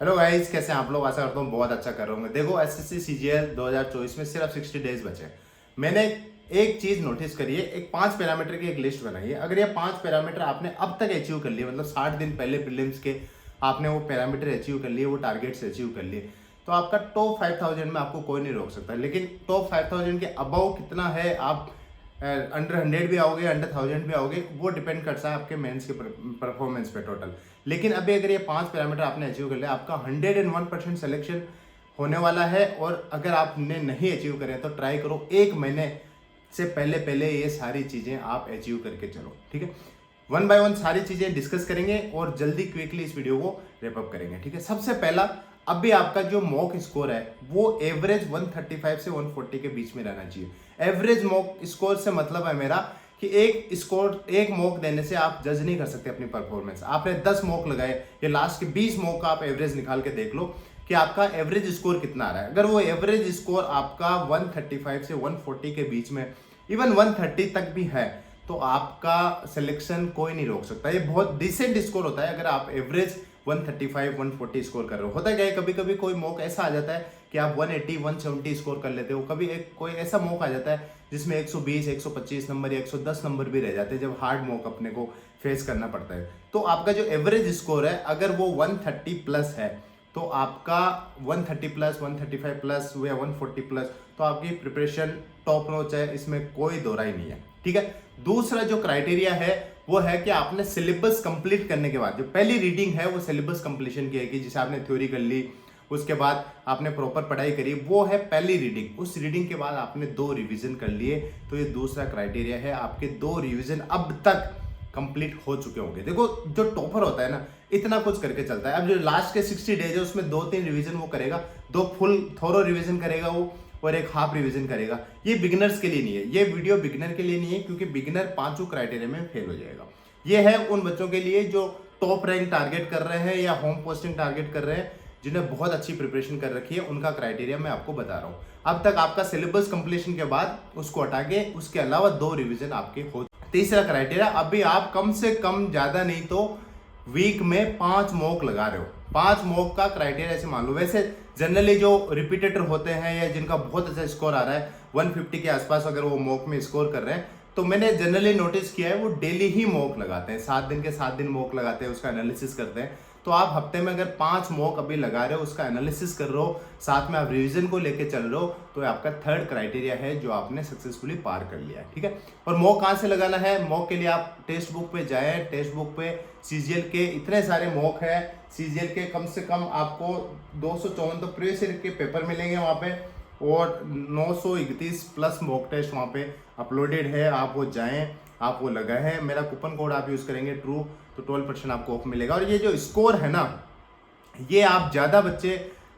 Hello guys, कैसे हैं आप लोग। आशा करता हूँ बहुत अच्छा कर रहे होंगे। देखो, एसएससी सीजीएल 2024 में सिर्फ 60 डेज बचे हैं। मैंने एक चीज नोटिस करी है, एक 5 पैरामीटर की एक लिस्ट बनाई है। अगर ये 5 पैरामीटर आपने अब तक अचीव कर लिए, मतलब 60 दिन पहले प्रीलिम्स के आपने वो पैरामीटर अचीव कर लिए, वो टारगेट से अचीव कर लिए, तो आपका टॉप 5000 में आपको कोई नहीं रोक सकता। लेकिन टॉप 5000 के अबव कितना है, आप अंडर 100 भी आओगे, अंडर 1000 भी आओगे, वो डिपेंड करता है आपके मेंस के परफॉर्मेंस पे टोटल। लेकिन अभी अगर ये 5 पैरामीटर आपने अचीव कर लिया, आपका 101% सिलेक्शन होने वाला है। और अगर आपने नहीं अचीव करे तो ट्राई करो, एक महीने से पहले पहले ये सारी चीजें आप अचीव करके चलो, ठीक है। वन बाय वन सारी चीजें डिस्कस करेंगे और जल्दी क्विकली इस वीडियो को रेप अप करेंगे, ठीक है। सबसे पहला, अभी आपका जो मॉक स्कोर है वो एवरेज 135 से 140 के बीच में रहना चाहिए। एवरेज मॉक स्कोर से मतलब है मेरा कि एक मॉक देने से आप जज नहीं कर सकते अपनी परफॉर्मेंस। आपने 10 मॉक लगाए या लास्ट के 20 मॉक का आप एवरेज निकाल के देख लो कि आपका एवरेज स्कोर कितना आ रहा है। अगर वो एवरेज स्कोर आपका 135 से 140 के बीच में, इवन 130 तक भी है, तो आपका सिलेक्शन कोई नहीं रोक सकता। ये बहुत डिसेंट स्कोर होता है अगर आप एवरेज 135 140 स्कोर कर रहे हो। होता है क्या, कभी कभी कोई मॉक ऐसा आ जाता है कि आप 180 170 स्कोर कर लेते हो। कभी कोई ऐसा मॉक आ जाता है जिसमें 120 125 नंबर या 110 नंबर भी रह जाते हैं, जब हार्ड मॉक अपने को फेस करना पड़ता है। तो आपका जो एवरेज स्कोर है, अगर वो 130 प्लस है, तो आपका 130 प्लस 135 प्लस या 140 प्लस, तो आपकी प्रिपरेशन टॉप नॉच है, इसमें कोई दो राय नहीं है, ठीक है। दूसरा जो क्राइटेरिया है वो है कि आपने सिलेबस कंप्लीट करने के बाद, जो पहली रीडिंग है वो सिलेबस कंप्लीशन की है, कि जिसे आपने थ्योरी कर ली, उसके बाद आपने प्रॉपर पढ़ाई करी, वो है पहली रीडिंग। उस रीडिंग के बाद आपने 2 रिवीजन कर लिए, तो ये दूसरा क्राइटेरिया है। आपके 2 रिवीजन अब तक कंप्लीट हो चुके होंगे। देखो, जो टॉपर होता है ना, इतना कुछ करके चलता है। अब जो लास्ट के 60 डेज है उसमें 2-3 रिवीजन वो करेगा, 2 फुल थोरो रिवीजन करेगा वो, और एक हाफ रिवीजन करेगा। ये बिगिनर्स के लिए नहीं है, ये वीडियो बिगिनर के लिए नहीं है, क्योंकि बिगिनर 5 क्राइटेरिया में फेल हो जाएगा। ये है उन बच्चों के लिए जो टॉप रैंक टारगेट कर रहे हैं या होम पोस्टिंग टारगेट कर रहे हैं, जिन्हें बहुत अच्छी प्रिपरेशन कर रखी है, उनका क्राइटेरिया मैं आपको बता रहा हूँ। अब तक आपका सिलेबस कंप्लीशन के बाद उसको हटा के उसके अलावा 2 रिवीजन आपके हो। तीसरा क्राइटेरिया, अभी आप कम से कम, ज्यादा नहीं तो वीक में 5 मॉक लगा रहे हो। 5 मॉक का क्राइटेरिया ऐसे मान लो। वैसे जनरली जो रिपीटेटर होते हैं या जिनका बहुत अच्छा स्कोर आ रहा है 150 के आसपास, अगर वो मॉक में स्कोर कर रहे हैं, तो मैंने जनरली नोटिस किया है वो डेली ही मॉक लगाते हैं। 7 दिन के 7 दिन मॉक लगाते हैं, उसका एनालिसिस करते हैं। तो आप हफ्ते में अगर 5 मॉक अभी लगा रहे हो, उसका एनालिसिस कर रहे हो, साथ में आप रिवीजन को लेके चल रहे हो, तो आपका 3rd क्राइटेरिया है जो आपने सक्सेसफुली पार कर लिया है, ठीक है। और मॉक कहाँ से लगाना है? मॉक के लिए आप टेक्स्ट बुक पे जाएं। टेक्स्ट बुक पे सीजीएल के इतने सारे मॉक है। सीजीएल के कम से कम आपको 254 तो प्रीवियस ईयर के पेपर मिलेंगे वहाँ पे, और 931 प्लस मॉक टेस्ट वहाँ पे अपलोडेड है। आप वो जाएं, आप वो लगाएं। मेरा कूपन कोड आप यूज़ करेंगे ट्रू, तो 12% आपको ऑफ मिलेगा। और ये जो स्कोर है ना, ये आप ज़्यादा बच्चे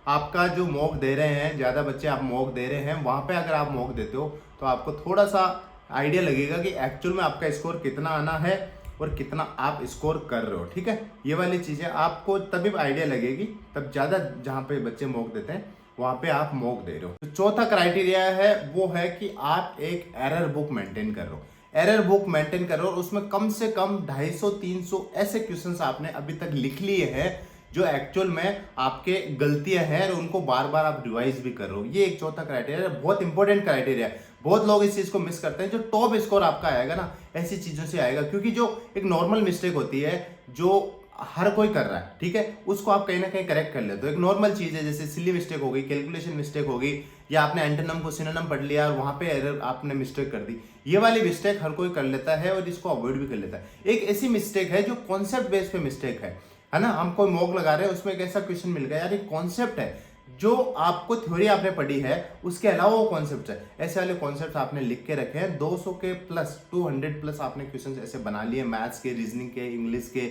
आपका जो मॉक दे रहे हैं, ज़्यादा बच्चे आप मॉक दे रहे हैं, वहाँ पे अगर आप मॉक देते हो तो आपको थोड़ा सा आइडिया लगेगा कि एक्चुअल में आपका स्कोर कितना आना है और कितना आप स्कोर कर रहे हो, ठीक है। ये वाली चीज़ें आपको तभी आइडिया लगेगी, तब ज़्यादा जहाँ पे बच्चे मॉक देते हैं वहाँ पे आप मॉक दे रहे हो। तो चौथा क्राइटेरिया है वो है कि आप एक एरर बुक मेंटेन कर रहे हो। एरर बुक मेंटेन कर रहे हो और उसमें कम से कम 250-300 ऐसे क्वेश्चंस आपने अभी तक लिख लिए हैं जो एक्चुअल में आपके गलतियां हैं, और उनको बार बार आप रिवाइज भी कर रहे हो। ये एक चौथा क्राइटेरिया है, बहुत इंपॉर्टेंट क्राइटेरिया है। बहुत लोग इस चीज को मिस करते हैं। जो टॉप स्कोर आपका आएगा ना, ऐसी चीजों से आएगा, क्योंकि जो एक नॉर्मल मिस्टेक होती है जो हर कोई कर रहा है, ठीक है, उसको आप कहीं ना कहीं करेक्ट कर लेते हो। एक नॉर्मल चीज है, जैसे सिली मिस्टेक हो गई, कैलकुलेशन मिस्टेक हो गई, या आपने एंटोनिम को सिनोनिम पढ़ लिया और वहां पे एरर आपने मिस्टेक कर दी। ये वाली मिस्टेक हर कोई कर लेता है और इसको अवॉइड भी कर लेता है। एक ऐसी मिस्टेक है जो कॉन्सेप्ट बेस पे मिस्टेक है ना। हम कोई मॉक लगा रहे हैं, उसमें एक ऐसा क्वेश्चन मिल गया, यार एक कॉन्सेप्ट है, जो आपको थ्योरी आपने पढ़ी है उसके अलावा वो कॉन्सेप्ट है। ऐसे वाले कॉन्सेप्ट आपने लिख के रखे हैं। 200 के प्लस 200 प्लस आपने क्वेश्चन ऐसे बना लिए, मैथ्स के, रीजनिंग के, इंग्लिश के,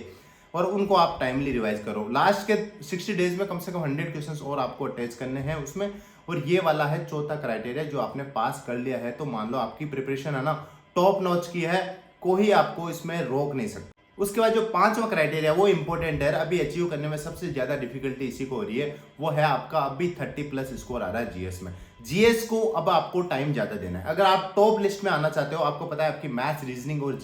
और उनको आप टाइमली रिवाइज करो। लास्ट के 60 डेज में कम से कम 100 क्वेश्चंस और आपको अटैच करने हैं उसमें। और ये वाला है चौथा क्राइटेरिया, जो आपने पास कर लिया है तो मान लो आपकी प्रिपरेशन है ना टॉप नॉच की है, कोई आपको इसमें रोक नहीं सकता। उसके बाद जो 5वां क्राइटेरिया वो इंपॉर्टेंट है, अभी अचीव करने में सबसे ज्यादा डिफिकल्टी इसी को हो रही है, वो है आपका अभी 30 प्लस स्कोर आ रहा है जीएस में। जीएस को अब आपको टाइम ज्यादा देना है। अगर आप टॉप लिस्ट में आना चाहते हो, आपको पता है आपकी मैथ्स, रीजनिंग और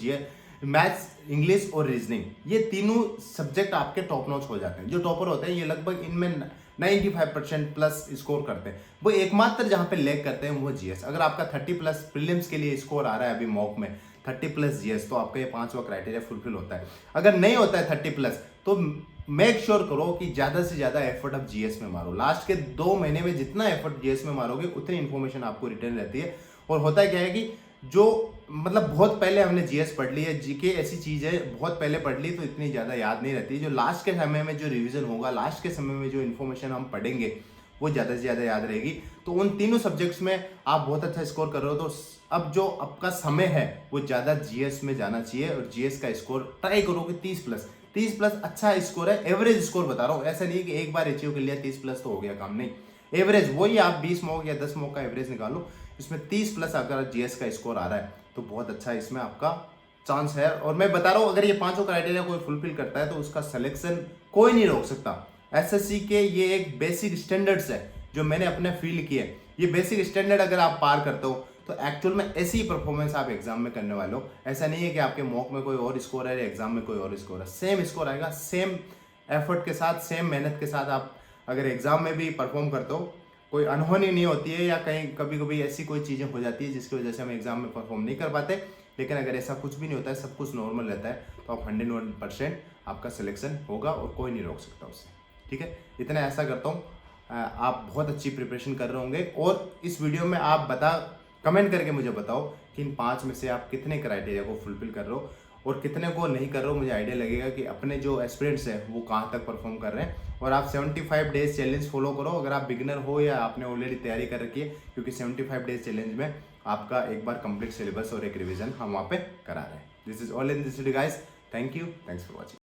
मैथ्स, इंग्लिश और रीजनिंग, ये तीनों सब्जेक्ट आपके टॉप नॉच हो जाते हैं। जो टॉपर होते हैं ये लगभग इनमें 95% प्लस स्कोर करते हैं। वो एकमात्र जहां पे लैग करते हैं वो जीएस। अगर आपका 30 प्लस प्रीलिम्स के लिए स्कोर आ रहा है अभी मॉक में 30 प्लस जीएस, तो आपका ये पांचवा क्राइटेरिया फुलफिल होता है। अगर नहीं होता है 30 प्लस तो मेक श्योर करो कि ज्यादा से ज्यादा एफर्ट आप जीएस में मारो। लास्ट के 2 महीने में जितना एफर्ट जीएस में मारोगे उतनी इन्फॉर्मेशन आपको रिटर्न रहती है। और होता है क्या है कि जो मतलब बहुत पहले हमने जीएस पढ़ ली है, जीके ऐसी चीज है बहुत पहले पढ़ ली तो इतनी ज्यादा याद नहीं रहती। जो लास्ट के समय में जो रिवीजन होगा, लास्ट के समय में जो इन्फॉर्मेशन हम पढ़ेंगे वो ज्यादा से ज्यादा याद रहेगी। तो उन तीनों सब्जेक्ट्स में आप बहुत अच्छा स्कोर कर रहे हो, तो अब जो आपका समय है वो ज्यादा जीएस में जाना चाहिए। और जीएस का स्कोर ट्राई करो कि 30 प्लस अच्छा स्कोर है। एवरेज स्कोर बता रहा हूँ, ऐसा नहीं कि एक बार अचीव कर लिया 30 प्लस तो हो गया काम, नहीं। एवरेज वही आप 20 मॉक या 10 मॉक का एवरेज निकालो, इसमें 30 प्लस अगर जीएस का स्कोर आ रहा है तो बहुत अच्छा इसमें आपका चांस है। और मैं बता रहा हूँ अगर ये पांचों क्राइटेरिया कोई फुलफिल करता है तो उसका सिलेक्शन कोई नहीं रोक सकता। एसएससी के ये एक बेसिक स्टैंडर्ड्स है जो मैंने अपने फील किए। ये बेसिक स्टैंडर्ड अगर आप पार करते हो तो एक्चुअल में ऐसी ही परफॉर्मेंस आप एग्जाम में करने वाले हो। ऐसा नहीं है कि आपके मॉक में कोई और स्कोर है या एग्जाम में कोई और स्कोर है, सेम स्कोर आएगा। सेम एफर्ट के साथ, सेम मेहनत के साथ आप अगर एग्जाम में भी परफॉर्म करते हो, कोई अनहोनी नहीं होती है या कहीं कभी कभी ऐसी कोई चीज़ें हो जाती है जिसकी वजह से हम एग्जाम में परफॉर्म नहीं कर पाते। लेकिन अगर ऐसा कुछ भी नहीं होता है, सब कुछ नॉर्मल रहता है, तो आप 101% आपका सिलेक्शन होगा और कोई नहीं रोक सकता उससे। ठीक है, इतना ऐसा करता हूँ। आप बहुत अच्छी प्रिपरेशन कर रहे होंगे और इस वीडियो में आप कमेंट करके मुझे बताओ कि इन 5 में से आप कितने क्राइटेरिया को फुलफिल कर रहे हो और कितने को नहीं कर रहे हो। मुझे आइडिया लगेगा कि अपने जो एस्पिरेंट्स हैं वो कहाँ तक परफॉर्म कर रहे हैं। और आप 75 डेज चैलेंज फॉलो करो अगर आप बिगिनर हो या आपने ऑलरेडी तैयारी कर रखी है, क्योंकि 75 डेज चैलेंज में आपका एक बार कंप्लीट सिलेबस और एक रिवीजन हम वहाँ पे करा रहे हैं। This is all in this video guys. Thank you, thanks for watching.